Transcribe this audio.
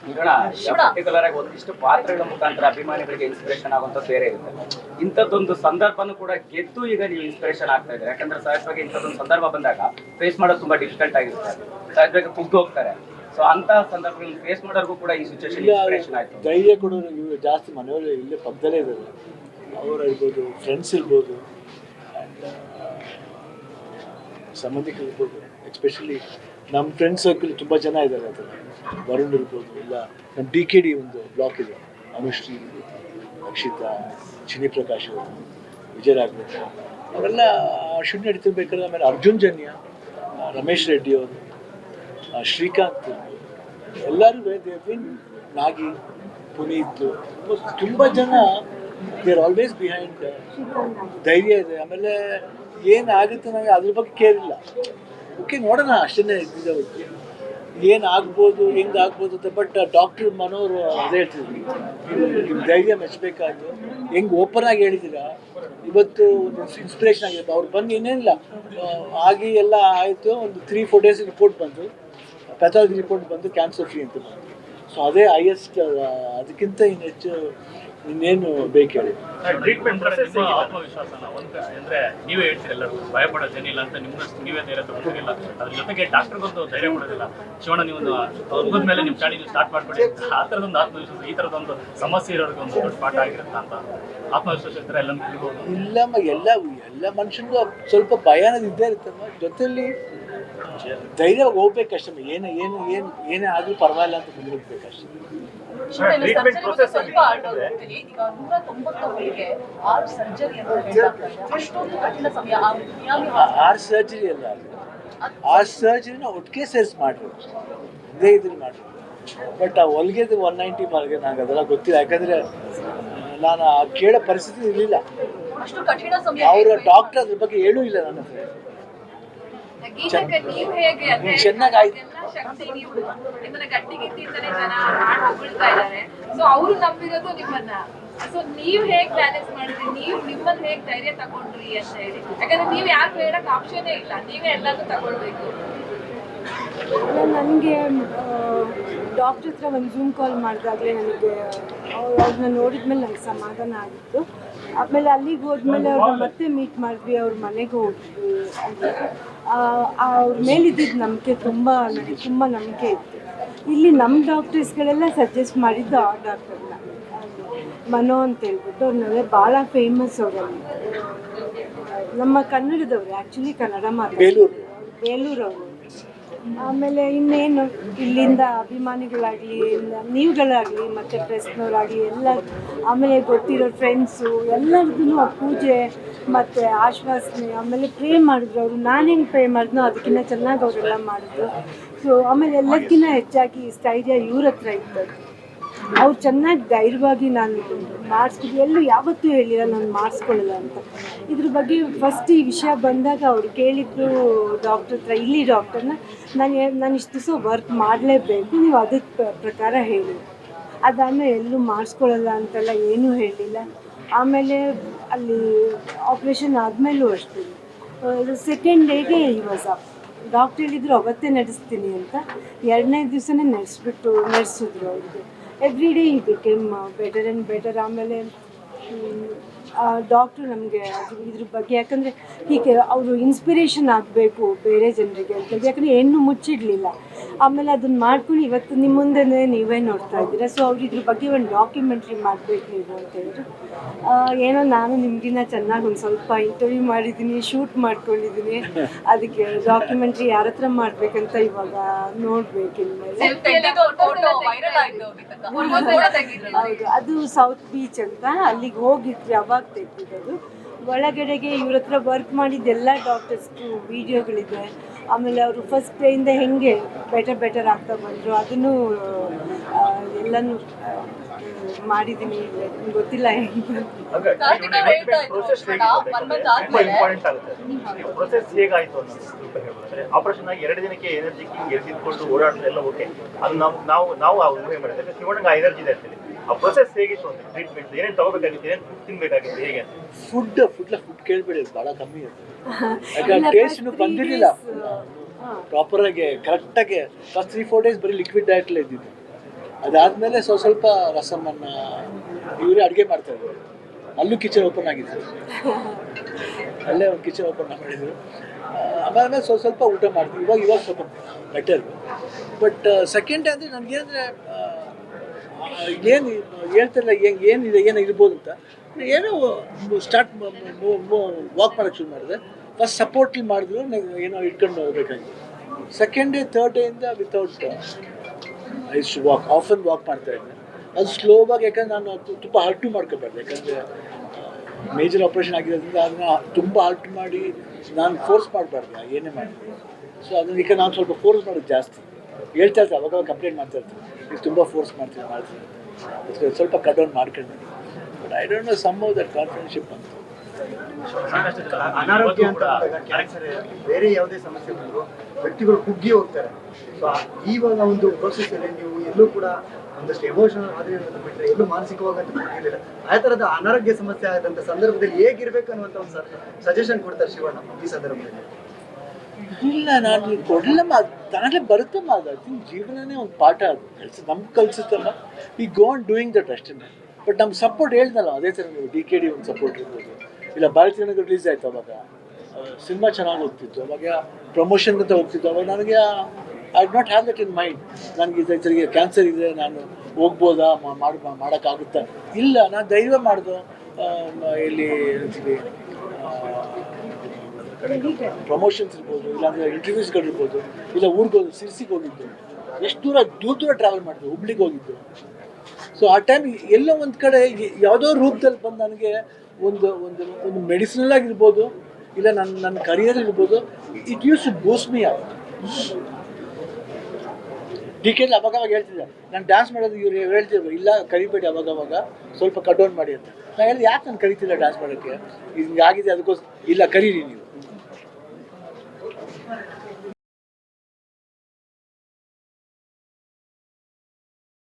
ನೋಡೋಣ, ಪರ್ಟಿಕ್ಯುಲರ್ ಆಗಿ ಒಂದಿಷ್ಟು ಪಾತ್ರಗಳ ಮುಖಾಂತರ ಅಭಿಮಾನಿಗಳಿಗೆ ಇನ್ಸ್ಪಿರೇಷನ್ ಆಗುವಂಥದ್ದು ಬೇರೆ ಇರುತ್ತೆ. ಇಂಥದ್ದೊಂದು ಸಂದರ್ಭನೂ ಕೂಡ ಗೆದ್ದು ಈಗ ನೀವು ಇನ್ಸ್ಪಿರೇಷನ್ ಆಗ್ತಾ ಇದ್ದಾರೆ. ಯಾಕಂದ್ರೆ ಸಹಜವಾಗಿ ಇಂಥದ್ದೊಂದು ಸಂದರ್ಭ ಬಂದಾಗ ಫೇಸ್ ಮಾಡೋದು ತುಂಬಾ ಡಿಫಿಕಲ್ಟ್ ಆಗಿರುತ್ತೆ. ಸಹಜವಾಗಿ ಕುಗ್ದು ಹೋಗ್ತಾರೆ. ಸೊ ಅಂತ ಸಂದರ್ಭಗಳನ್ನ ಫೇಸ್ ಮಾಡೋರ್ಗೂ ಕೂಡ ಈ ಸಿಚುವೇಶನ್ ಇನ್ಸ್ಪಿರೇಷನ್ ಆಯ್ತು. ಧೈರ್ಯ ಕೊಡೋರು ಇವರು ಜಾಸ್ತಿ ಮನೆಯವರು ಇಲ್ಲೇ ಪಕ್ಕದಲ್ಲೇ ಇದ್ದಾರೆ. ಅವರು ಇರ್ಬೋದು, ಫ್ರೆಂಡ್ಸ್ ಇರ್ಬೋದು, ಸಂಬಂಧಿಕರು ಇರ್ಬೋದು. ಎಸ್ಪೆಷಲಿ ನಮ್ಮ ಫ್ರೆಂಡ್ ಸರ್ಕಲ್ ತುಂಬ ಜನ ಇದ್ದಾರೆ. ಅದರ ವರುಣ್ ಇರ್ಬೋದು, ಇಲ್ಲ ನಮ್ಮ DKD ಒಂದು ಬ್ಲಾಕ್ ಇದೆ, ಅನುಶ್ರೀ, ಅಕ್ಷಿತಾ, ಚಿನಿ ಪ್ರಕಾಶ್ ಅವರು, ವಿಜಯರಾಘವೇಂದ್ರ ಅವರೆಲ್ಲ ಶೂಟ್ ನಡೀತಿರ್ಬೇಕಾದ್ರೆ. ಆಮೇಲೆ ಅರ್ಜುನ್ ಜನ್ಯ, ರಮೇಶ್ ರೆಡ್ಡಿ ಅವರು, ಶ್ರೀಕಾಂತ್, ಎಲ್ಲರೂ ದೇವಿನ್, ನಾಗಿ, ಪುನೀತ್, ತುಂಬ ಜನ ದೇ ಆರ್ ಆಲ್ವೇಸ್ ಬಿಹೈಂಡ್. ಧೈರ್ಯ ಇದೆ. ಆಮೇಲೆ ಏನಾಗುತ್ತೆ ನನಗೆ ಅದ್ರ ಬಗ್ಗೆ ಕೇರ್ ಇಲ್ಲ. ಓಕೆ, ನೋಡೋಣ ಅಷ್ಟೇ ಇದ್ದಿದ್ದೆ ಅವ್ರಿಗೆ ಏನಾಗ್ಬೋದು, ಹೆಂಗೆ ಆಗ್ಬೋದು ಅಂತ. ಬಟ್ ಡಾಕ್ಟರ್ ಮನೋರು ಅದೇ ಹೇಳ್ತಿದ್ರು, ನಿಮ್ಮ ಧೈರ್ಯ ಮೆಚ್ಚಬೇಕಾಯ್ತು. ಹೆಂಗೆ ಓಪನ್ ಆಗಿ ಹೇಳಿದ್ದೀರಾ, ಇವತ್ತು ಇನ್ಸ್ಪಿರೇಷನ್ ಆಗಿದೆ. ಅವ್ರು ಬಂದು ಏನೇನಿಲ್ಲ ಆಗಿ ಎಲ್ಲ ಆಯಿತು. ಒಂದು 3-4 ಡೇಸ್ ರಿಪೋರ್ಟ್ ಬಂತು, ಪ್ಯಾಥಾಲಜಿ ರಿಪೋರ್ಟ್ ಬಂದು ಕ್ಯಾನ್ಸರ್ ಫ್ರೀ ಅಂತ ಬಂತು. ಸೊ ಅದೇ ಹೈಯೆಸ್ಟ್. ಅದಕ್ಕಿಂತ ಇನ್ನು ಹೆಚ್ಚು ಇನ್ನೇನು ಬೇಕು ಹೇಳಿ. ಟ್ರೀಟ್ಮೆಂಟ್ ಆತ್ಮವಿಶ್ವಾಸನ ಅಂದ್ರೆ ನೀವೇ ಹೇಳ್ತೀರಿ, ಎಲ್ಲರೂ ಭಯಪಡೋ ಜನ ಇಲ್ಲ ಅಂತ ನಿಮ್ಮಷ್ಟು ನೀವೇ ಧೈರ್ಯ ತಗೊಂಡಿಲ್ಲ. ಅದ್ರ ಜೊತೆಗೆ ಡಾಕ್ಟರ್ಗೊಂದು ಧೈರ್ಯ ಕೊಡೋದಿಲ್ಲ. ಶಿವಣ್ಣ, ನೀವು ಒಂದು ಮುಗಿದ ಮೇಲೆ ನಿಮ್ಮ ಚಾಡಿ ನೀವು ಸ್ಟಾರ್ಟ್ ಮಾಡ್ಬೇಡಿ. ಆ ಥರದೊಂದು ಆತ್ಮವಿಶ್ವಾಸ, ಈ ಥರದೊಂದು ಸಮಸ್ಯೆ ಇರೋರಿಗೆ ಒಂದು ದೊಡ್ಡ ಪಾಠ ಆಗಿರುತ್ತೆ ಅಂತ ಆತ್ಮವಿಶ್ವಾಸ ಇದ್ದರೆ ಎಲ್ಲ ತಿಳ್ಬೋದು. ಇಲ್ಲಮ್ಮ, ಎಲ್ಲ ಮನುಷ್ಯನಿಗೂ ಸ್ವಲ್ಪ ಭಯ ಅನ್ನೋದು ಇದ್ದೇ ಇರುತ್ತಮ್ಮ. ಜೊತೆಯಲ್ಲಿ ಧೈರ್ಯವಾಗಿ ಹೋಗ್ಬೇಕಷ್ಟಮ್ಮ. ಏನೇ ಆದರೂ ಪರವಾಗಿಲ್ಲ ಅಂತ ಮುಂದೋಗ್ಬೇಕಷ್ಟೇ. ಟ್ರೀಟ್ಮೆಂಟ್ ಪ್ರೊಸೆಸ್ ಸ್ವಲ್ಪ ಈಗ 190ಗೆ 6 ಸರ್ಜರಿ ಅಂತ ಹೇಳ್ತಾರೆ. ಅಷ್ಟೊಂದು ಕಠಿಣ ಸಮಯ. ಆರ್ ಸರ್ಜರಿ ಅಲ್ಲ, ಆರ್ ಸರ್ಜರಿನ ಒಟ್ಟಿಗೆ ಸೇರಿಸಿ ಮಾಡಿದ್ರು, ಇದೇ ಇದ್ರಲ್ಲಿ ಮಾಡಿದ್ರು. ಬಟ್ ಆ ಹೊಲಿಗೆದು 190 ಮಾರ್ಗೆ ನನಗೆ ಅದೆಲ್ಲ ಗೊತ್ತಿಲ್ಲ. ಯಾಕಂದರೆ ನಾನು ಆ ಕೇಳೋ ಪರಿಸ್ಥಿತಿ ಇರಲಿಲ್ಲ. ಅಷ್ಟು ಕಠಿಣ ಸಮಯ. ಅವರ ಡಾಕ್ಟರ್ ಅದ್ರ ಬಗ್ಗೆ ಹೇಳೂ ಇಲ್ಲ ನನ್ನ ಹತ್ರ. ಚೆನ್ನಾಗಿ ಆಯ್ತು. ನಿಮ್ಮನ್ನ ಗಟ್ಟಿಗಿತ್ತಿಂದಲೇ ಜನ ಮಾಡಿ ಹೊಗಳ್ತಾ ಇದ್ದಾರೆ. ಸೊ ಅವರು ನಂಬಿರೋದು ನಿಮ್ಮನ್ನ. ಸೊ ನೀವ್ ಹೇಗ್ ಬ್ಯಾಲೆನ್ಸ್ ಮಾಡಿದ್ರಿ, ನೀವು ನಿಮ್ಮನ್ನ ಹೇಗ್ ಧೈರ್ಯ ತಗೊಂಡ್ರಿ ಅಂತ ಹೇಳಿ. ಯಾಕಂದ್ರೆ ನೀವ್ ಯಾರು ಹೇಳಕ್ ಆಪ್ಷನೇ ಇಲ್ಲ, ನೀವೇ ಎಲ್ಲಾನು ತಗೊಳ್ಬೇಕು. ನನಗೆ ಡಾಕ್ಟ್ರ್ ಹತ್ರ ಒಂದು ಝೂಮ್ ಕಾಲ್ ಮಾಡಿದಾಗಲೇ ನನಗೆ ಅವ್ರನ್ನ ನೋಡಿದ್ಮೇಲೆ ನನಗೆ ಸಮಾಧಾನ ಆಗಿತ್ತು. ಆಮೇಲೆ ಅಲ್ಲಿಗೆ ಹೋದ್ಮೇಲೆ ಅವ್ರನ್ನ ಮತ್ತೆ ಮೀಟ್ ಮಾಡಿದ್ವಿ, ಅವ್ರ ಮನೆಗೆ ಹೋದ್ವಿ. ಅವ್ರ ಮೇಲಿದ್ದಿದ್ದು ನಂಬಿಕೆ ನನಗೆ ತುಂಬ ನಂಬಿಕೆ ಇತ್ತು. ಇಲ್ಲಿ ನಮ್ಮ ಡಾಕ್ಟರ್ಸ್ಗಳೆಲ್ಲ ಸಜೆಸ್ಟ್ ಮಾಡಿದ್ದು ಆ ಡಾಕ್ಟರ್ನ, ಮನೋ ಅಂತ ಹೇಳ್ಬಿಟ್ಟು. ಅವ್ರನ್ನೆಲ್ಲ ಭಾಳ ಫೇಮಸ್ ಅವರಲ್ಲಿ. ನಮ್ಮ ಕನ್ನಡದವ್ರು, ಆ್ಯಕ್ಚುಲಿ ಕನ್ನಡ ಮಾತಾಡ್ತಾರೆ, ಬೇಲೂರವರು. ಆಮೇಲೆ ಇನ್ನೇನು ಇಲ್ಲಿಂದ ಅಭಿಮಾನಿಗಳಾಗಲಿ, ನೀವುಗಳಾಗಲಿ, ಮತ್ತು ಪ್ರೆಸ್ನವರಾಗಲಿ ಎಲ್ಲ, ಆಮೇಲೆ ಗೊತ್ತಿರೋ ಫ್ರೆಂಡ್ಸು ಎಲ್ಲರದ್ದು ಪೂಜೆ ಮತ್ತು ಆಶ್ವಾಸನೆ, ಆಮೇಲೆ ಪ್ರೇ ಮಾಡಿದ್ರು ಅವರು. ನಾನೇನು ಪ್ರೇ ಮಾಡಿದ್ನೋ ಅದಕ್ಕಿಂತ ಚೆನ್ನಾಗಿ ಅವರೆಲ್ಲ ಮಾಡಿದ್ರು. ಸೊ ಆಮೇಲೆ ಎಲ್ಲಕ್ಕಿಂತ ಹೆಚ್ಚಾಗಿ ಸ್ಥೈರ್ಯ ಇವ್ರ ಹತ್ರ ಇತ್ತು. ಅವ್ರು ಚೆನ್ನಾಗಿ ಧೈರ್ಯವಾಗಿ ನಾನು ಮಾಡಿಸ್ಕೊಂಡು ಎಲ್ಲೂ ಯಾವತ್ತೂ ಹೇಳಿಲ್ಲ ನಾನು ಮಾಡಿಸ್ಕೊಳ್ಳಲ್ಲ ಅಂತ. ಇದ್ರ ಬಗ್ಗೆ ಫಸ್ಟ್ ಈ ವಿಷಯ ಬಂದಾಗ ಅವ್ರು ಕೇಳಿದ್ರು ಡಾಕ್ಟ್ರ್ ಹತ್ರ, ಇಲ್ಲಿ ಡಾಕ್ಟರ್ನ, ನಾನು ಇಷ್ಟು ದಿವಸ ವರ್ಕ್ ಮಾಡಲೇಬೇಕು, ನೀವು ಅದಕ್ಕೆ ಪ್ರಕಾರ ಹೇಳಿ. ಅದಾದಮೇಲೆ ಎಲ್ಲೂ ಮಾಡಿಸ್ಕೊಳ್ಳಲ್ಲ ಅಂತೆಲ್ಲ ಏನೂ ಹೇಳಿಲ್ಲ. ಆಮೇಲೆ ಅಲ್ಲಿ ಆಪ್ರೇಷನ್ ಆದಮೇಲೂ ಅಷ್ಟೇ, ಸೆಕೆಂಡ್ ಡೇಗೆ ಇವಾಗ ಡಾಕ್ಟ್ರ್ ಹೇಳಿದ್ರು ಅವತ್ತೇ ನಡೆಸ್ತೀನಿ ಅಂತ. 2ನೇ ದಿವಸನೇ ನಡೆಸಿದ್ರು ಅವ್ರಿಗೆ. ಎವ್ರಿ ಡೇ ಈ ಬಿಕೇಮ್ ಬೆಟರ್ ಆ್ಯಂಡ್ ಬೆಟರ್. ಆಮೇಲೆ ಡಾಕ್ಟ್ರು ನಮಗೆ ಇದ್ರ ಬಗ್ಗೆ, ಯಾಕಂದರೆ ಹೀಗೆ ಅವರು ಇನ್ಸ್ಪಿರೇಷನ್ ಆಗಬೇಕು ಬೇರೆ ಜನರಿಗೆ ಅಂತ, ಯಾಕಂದರೆ ಏನು ಮುಚ್ಚಿಡಲಿಲ್ಲ. ಆಮೇಲೆ ಅದನ್ನು ಮಾಡ್ಕೊಂಡು ಇವತ್ತು ನಿಮ್ಮ ಮುಂದೆ ನೀವೇ ನೋಡ್ತಾ ಇದ್ದೀರಾ. ಸೊ ಅವ್ರು ಇದ್ರ ಬಗ್ಗೆ ಒಂದು ಡಾಕ್ಯುಮೆಂಟ್ರಿ ಮಾಡಬೇಕು ನೀವು ಅಂತ ಹೇಳಿದ್ರು. ಏನೋ ನಾನು ನಿಮಗಿನ್ನ ಚೆನ್ನಾಗಿ ಒಂದು ಸ್ವಲ್ಪ ಇಂಟರ್ವ್ಯೂ ಮಾಡಿದ್ದೀನಿ, ಶೂಟ್ ಮಾಡ್ಕೊಂಡಿದ್ದೀನಿ. ಅದಕ್ಕೆ ಡಾಕ್ಯುಮೆಂಟ್ರಿ ಯಾರ ಹತ್ರ ಮಾಡಬೇಕಂತ ಇವಾಗ ನೋಡಬೇಕು. ಇನ್ಮೇಲೆ ಹೌದು, ಅದು ಸೌತ್ ಬೀಚ್ ಅಂತ, ಅಲ್ಲಿಗೆ ಹೋಗಿದ್ವಿ, ಅವಾಗ ತೆಗ್ದಿದ್ದು. ಒಳಗಡೆಗೆ ಇವ್ರ ಹತ್ರ ವರ್ಕ್ ಮಾಡಿದ್ದೆಲ್ಲ ಡಾಕ್ಟರ್ಸ್ದು ವೀಡಿಯೋಗಳಿದೆ. ಆಮೇಲೆ ಅವರು ಫಸ್ಟ್ ಡೇಯಿಂದ ಹೆಂಗೆ ಬೆಟರ್ ಆಗ್ತಾ ಬಂದರು ಅದನ್ನು ಎಲ್ಲನೂ ಮಾಡಿದ್ದೀನಿ. ಗೊತ್ತಿಲ್ಲ ಹೆಂಗೆ ಆಪರೇಷನ್ ಆಗಿ 2 ದಿನಕ್ಕೆ ಎನರ್ಜಿ ಕಿಂಗ್ ಎದ್ದಿದ್ಕೊಂಡು ಓಡಾಡೋದು ಎಲ್ಲ ಓಕೆ. ಅದು ನಾವು ಊಹೆ ಮಾಡಿದ್ರೆ ಶಿವಣ್ಣಂಗೆ ಆ ಎನರ್ಜಿ ಇದೆ ಅಂತೇಳಿ. ಆ ಪ್ರೊಸೆಸ್ ಹೇಗಿತ್ತು ಅಂತ, ಟ್ರೀಟ್ಮೆಂಟ್ ಏನೇನು ತಗೋಬೇಕಾಗಿತ್ತು, ಏನೇನು ಫುಡ್ ತಿನ್ಬೇಕಾಗಿತ್ತು, ಹೇಗೆ ಅಂತ? ಫುಡ್ ಕೇಳ್ಬೇಡಿ, ಭಾಳ ಕಮ್ಮಿ ಇದೆ. ಯಾಕಂದ್ರೆ ಟೇಸ್ಟ್ನು ಬಂದಿರಲಿಲ್ಲ ಪ್ರಾಪರಾಗಿ, ಕರೆಕ್ಟಾಗಿ. ಫಸ್ಟ್ 3-4 ಡೇಸ್ ಬರೀ ಲಿಕ್ವಿಡ್ ಡಯಟ್ಲೇ ಇದ್ದಿದ್ದು. ಅದಾದಮೇಲೆ ಸ್ವಲ್ಪ ರಸಮನ್ನು ಇವರೇ ಅಡುಗೆ ಮಾಡ್ತಾಯಿದ್ರು. ಅಲ್ಲೂ ಕಿಚನ್ ಓಪನ್ ಆಗಿತ್ತು, ಅಲ್ಲೇ ಒಂದು ಕಿಚನ್ ಓಪನ್ ಮಾಡಿದರು. ಆಮೇಲೆ ಸ್ವಲ್ಪ ಊಟ ಮಾಡ್ತೀವಿ. ಇವಾಗ ಸ್ವಲ್ಪ ಬೆಟರ್. ಬಟ್ ಸೆಕೆಂಡ್ ಅಂದರೆ ನನಗೇನಂದರೆ ಏನು ಹೇಳ್ತಿರಲ್ಲ ಏನಿದೆ ಏನೋ ಇರ್ಬೋದು ಅಂತ ಏನೋ ಸ್ಟಾರ್ಟ್ ವಾಕ್ ಮಾಡೋಕ್ಕೆ ಶುರು ಮಾಡಿದೆ. ಫಸ್ಟ್ ಸಪೋರ್ಟ್ಲಿ ಮಾಡಿದ್ರು, ಏನೋ ಇಟ್ಕೊಂಡು ಹೋಗ್ಬೇಕಾಗಿತ್ತು. ಸೆಕೆಂಡ್ ಡೇ ಥರ್ಡ್ ಡೇಯಿಂದ ವಿತೌಟ್ ಐ ಶು ವಾಕ್ ಆಫನ್ ವಾಕ್ ಮಾಡ್ತಾಯಿದ್ದೆ. ಅದು ಸ್ಲೋವಾಗಿ, ಯಾಕಂದರೆ ನಾನು ತುಂಬ ಹರ್ಟು ಮಾಡ್ಕೊಬಾರ್ದು. ಯಾಕಂದರೆ ಮೇಜರ್ ಆಪ್ರೇಷನ್ ಆಗಿರೋದ್ರಿಂದ ಅದನ್ನು ತುಂಬ ಹರ್ಟ್ ಮಾಡಿ ನಾನು ಫೋರ್ಸ್ ಮಾಡಬಾರ್ದು ಏನೇ ಮಾಡಿದ್ರು. ಸೊ ಅದನ್ನ ಈಗ ನಾನು ಸ್ವಲ್ಪ ಫೋರ್ಸ್ ಮಾಡೋದು ಜಾಸ್ತಿ. ಹೇಳ್ತಾ ಇರ್ತಾರೆ, ಅವಾಗ ಕಂಪ್ಲೇಂಟ್ ಮಾಡ್ತಾ ಇರ್ತೀನಿ, ಈಗ ತುಂಬ ಫೋರ್ಸ್ ಮಾಡ್ತೀನಿ ಅದಕ್ಕೆ ಸ್ವಲ್ಪ ಕಟ್ ಡೌನ್ ಮಾಡ್ಕೊಂಡು. But I don't know somehow that ಕಾನ್ಫಿಡೆನ್ಶಿಪ್ ಅಂತ. ಅನಾರೋಗ್ಯ ಅಂತ ಕ್ಯಾನ್ಸರ್ ಬೇರೆ ಯಾವುದೇ ಸಮಸ್ಯೆ ಬಂದರೂ ವ್ಯಕ್ತಿಗಳು ಕುಗ್ಗಿ ಹೋಗ್ತಾರೆ. ಸೊ ಈವಾಗ ಒಂದು ಪ್ರೋಸೆಸ್ ಅಲ್ಲಿ ನೀವು ಎಲ್ಲೂ ಕೂಡ ಒಂದಷ್ಟು ಎಮೋಷನಲ್ ಆದರೆ ಬಿಟ್ಟರೆ ಎಲ್ಲೂ ಮಾನಸಿಕವಾಗಿ ಅಂತ ಇರಲಿಲ್ಲ. ಆ ಥರದ ಅನಾರೋಗ್ಯ ಸಮಸ್ಯೆ ಆದಂಥ ಸಂದರ್ಭದಲ್ಲಿ ಹೇಗಿರ್ಬೇಕು ಅನ್ನುವಂಥ ಒಂದು ಸಜೆಷನ್ ಕೊಡ್ತಾರೆ ಶಿವಣ್ಣ ಈ ಸಂದರ್ಭದಲ್ಲಿ. ಇಲ್ಲ, ನಾನು ಕೊಡಲಮ್ಮ, ತಾನೇ ಬರುತ್ತಮ್ಮ. ಅದು ಐ ಥಿಂಕ್ ಜೀವನನೇ ಒಂದು ಪಾಠ. ಅದು ನಮ್ಗೆ ಕಲಿಸುತ್ತಮ್ಮ. ಈ ಗೋ ಆನ್ ಡೂಯಿಂಗ್ ದಟ್ ಅಷ್ಟೇ. ಬಟ್ ನಮ್ಮ ಸಪೋರ್ಟ್ ಹೇಳ್ದಲ್ಲ, ಅದೇ ಥರ ನೀವು DKD ಒಂದು ಸಪೋರ್ಟ್ ಇರ್ಬೋದು. ಇಲ್ಲ ಭಾರತೀಯ ನಗರ ರಿಲೀಸ್ ಆಯಿತು, ಅವಾಗ ಸಿನಿಮಾ ಚೆನ್ನಾಗಿ ಹೋಗ್ತಿತ್ತು, ಅವಾಗ ಪ್ರಮೋಷನ್ ಅಂತ ಹೋಗ್ತಿತ್ತು. ಅವಾಗ ನನಗೆ I not have that in mind. ನನಗೆ ಇದರಿಗೆ ಕ್ಯಾನ್ಸರ್ ಇದೆ, ನಾನು ಹೋಗ್ಬೋದಾ, ಮಾಡೋಕ್ಕಾಗುತ್ತಾ? ಇಲ್ಲ, ನಾನು ಧೈರ್ಯ ಮಾಡಿದೆ. ಇಲ್ಲಿ ಪ್ರಮೋಷನ್ಸ್ ಇರ್ಬೋದು, ಇಲ್ಲಾಂದರೆ ಇಂಟರ್ವ್ಯೂಸ್ಗಳಿರ್ಬೋದು, ಇಲ್ಲ ಊರಿಗೆ ಹೋಗಿ ಸಿರ್ಸಿಗೆ ಹೋಗಿದ್ದು, ಎಷ್ಟು ದೂರ ಟ್ರಾವೆಲ್ ಮಾಡಿದ್ದು, ಹುಬ್ಳಿಗೆ ಹೋಗಿದ್ದು. ಸೊ ಆ ಟೈಮ್ ಎಲ್ಲೋ ಒಂದು ಕಡೆ ಯಾವುದೋ ರೂಪದಲ್ಲಿ ಬಂದು ನನಗೆ ಒಂದು ಒಂದು ಒಂದು ಮೆಡಿಸಿನಲ್ ಆಗಿರ್ಬೋದು, ಇಲ್ಲ ನನ್ನ ಕರಿಯರ್ ಇರ್ಬೋದು, it use to boost me out. DKD ಅವಾಗವಾಗ ಹೇಳ್ತಿದ್ದೆ, ನಾನು ಡ್ಯಾನ್ಸ್ ಮಾಡೋದು ಇವ್ರು ಹೇಳ್ತಿದ್ರು, ಇಲ್ಲ ಕರಿಬೇಡಿ ಅವಾಗವಾಗ, ಸ್ವಲ್ಪ ಕಟ್ ಡೌನ್ ಮಾಡಿ ಅಂತ. ನಾನು ಹೇಳಿದೆ, ಯಾಕೆ ನಾನು ಕರಿತಿಲ್ಲ ಡ್ಯಾನ್ಸ್ ಮಾಡೋಕ್ಕೆ, ಹಿಂಗಾಗಿದೆ ಅದಕ್ಕೋಸ್ಕರ. ಇಲ್ಲ, ಕರೀರಿ ನೀವು.